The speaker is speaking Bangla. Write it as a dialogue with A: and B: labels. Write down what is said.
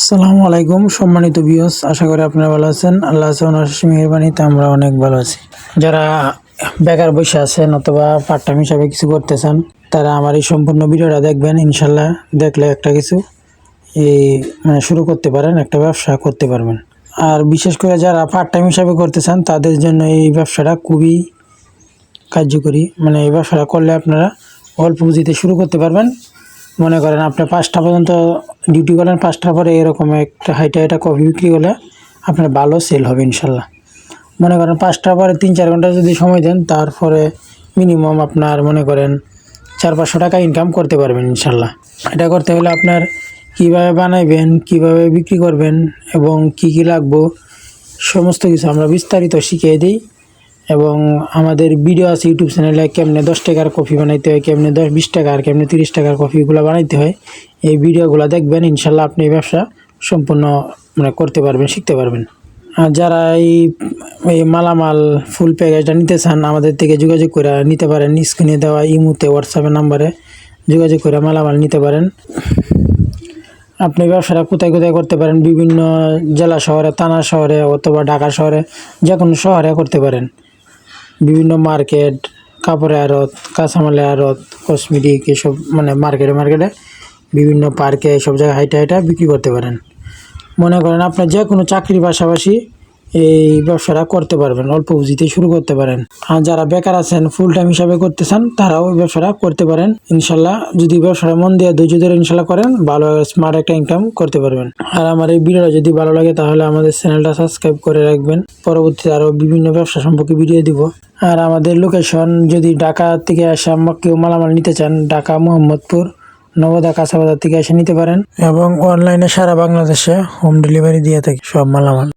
A: আসসালামু আলাইকুম সম্মানিত ভিউয়ার্স, আশা করি আপনারা ভালো আছেন। আল্লাহ ওনার অশেষ মেহেরবানিতে আমরা অনেক ভালো আছি। যারা বেকার বসে আছেন অথবা পার্ট টাইম হিসাবে কিছু করতে চান, তারা আমার এই সম্পূর্ণ ভিডিওটা দেখবেন। ইনশাল্লাহ দেখলে একটা কিছু শুরু করতে পারেন, একটা ব্যবসা করতে পারবেন। আর বিশেষ করে যারা পার্ট টাইম হিসাবে করতে চান তাদের জন্য এই ব্যবসাটা খুবই কার্যকরী। এই ব্যবসাটা করলে আপনারা অল্প পুঁজিতে শুরু করতে পারবেন। মনে করেন আপনি 5টা পর্যন্ত ডিউটি করেন, 5টার পরে এরকম একটা হাইটা কফি বিক্রি করলে আপনার ভালো সেল হবে ইনশাল্লাহ। মনে করেন 5টার পরে 3-4 ঘন্টা যদি সময় দেন, তারপরে মিনিমাম আপনার মনে করেন 400-500 টাকা ইনকাম করতে পারবেন ইনশাল্লাহ। এটা করতে হলে আপনার কিভাবে বানাইবেন, কিভাবে বিক্রি করবেন এবং কি কি লাগবে সমস্ত কিছু আমরা বিস্তারিত শিখিয়ে দিই। এবং আমাদের ভিডিও আছে ইউটিউব চ্যানেলে, কেমনে 10 টাকার কফি বানাইতে হয়, কেমনে 10-20 টাকার, কেমনে 30 টাকার কফিগুলো বানাইতে হয়। এই ভিডিওগুলো দেখবেন, ইনশাল্লাহ আপনি এই ব্যবসা সম্পূর্ণ করতে পারবেন, শিখতে পারবেন। আর যারা এই মালামাল ফুল প্যাকেজটা নিতে চান, আমাদের থেকে যোগাযোগ করে নিতে পারেন। স্ক্রিনে দেওয়া ইমোতে হোয়াটসঅ্যাপের নাম্বারে যোগাযোগ করে মালামাল নিতে পারেন। আপনি ব্যবসাটা কোথায় কোথায় করতে পারেন, বিভিন্ন জেলা শহরে, থানা শহরে অথবা ঢাকা শহরে, যে কোনো শহরে করতে পারেন। বিভিন্ন মার্কেট, কাপড়ের আড়ত, কাঁচামালের আড়ত, কসমেটিক, এসব মার্কেটে বিভিন্ন পার্কে, এসব জায়গায় হাইটা বিক্রি করতে পারেন। মনে করেন আপনার যে কোনো চাকরির পাশাপাশি এই ব্যবসাটা করতে পারবেন, অল্প পুঁজিতে শুরু করতে পারেন। আর যারা বেকার আছেন, ফুল টাইম হিসাবে করতে চান, তারাও এই ব্যবসাটা করতে পারেন ইনশাল্লাহ। যদি ব্যবসাটা মন দিয়ে ধৈর্য ধরে ইনশাল্লাহ করেন, ভালো স্মার্ট একটা ইনকাম করতে পারবেন। আর আমার এই ভিডিওটা যদি ভালো লাগে তাহলে আমাদের চ্যানেলটা সাবস্ক্রাইব করে রাখবেন। পরবর্তীতে আরও বিভিন্ন ব্যবসা সম্পর্কে ভিডিও দিব। আর আমাদের লোকেশন, যদি ঢাকা থেকে আসা কেউ মালামাল নিতে চান, ঢাকা মোহাম্মদপুর নবদা কাঁচা বাজার থেকে এসে নিতে পারেন। এবং অনলাইনে সারা বাংলাদেশে হোম ডেলিভারি দিয়ে থাকি সব মালামাল।